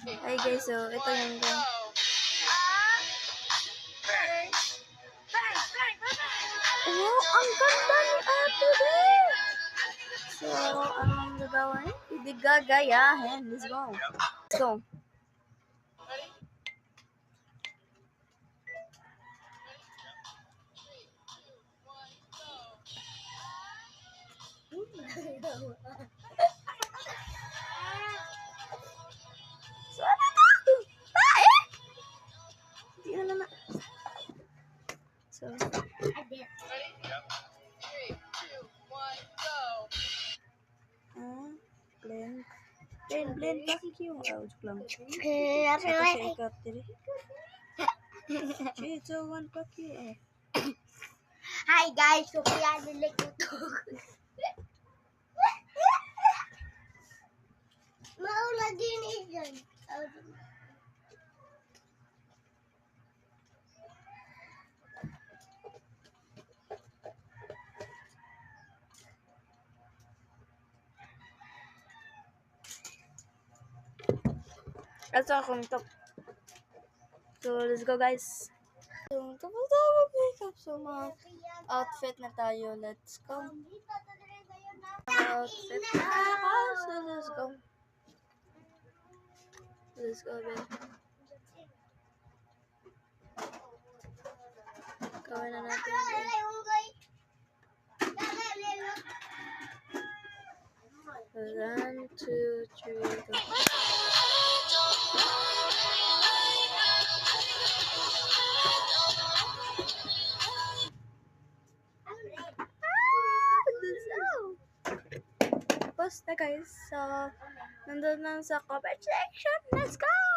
Hi guys, so ito yung wow, ang ganda ni Ate Beth! So, anong gagawin? Hindi gagayahin. Let's go. Let's go. So, ano to? Tae? Hindi na na. So, blend. Blend. Bakit yung joke lang. Ito siya ikat diri. Ito, one paki eh. Hi guys, so kaya nilik ito. Maulagi ni dyan. That's all kung top. So, let's go guys. So, tapos makeup. So, mga outfit na tayo. Let's go. Outfit na ako. So, let's go. Let's go, babe. Gawin na natin. Babe. 1, 2, 3, go. Tapos na guys. So, nandun lang sa comment section. Let's go!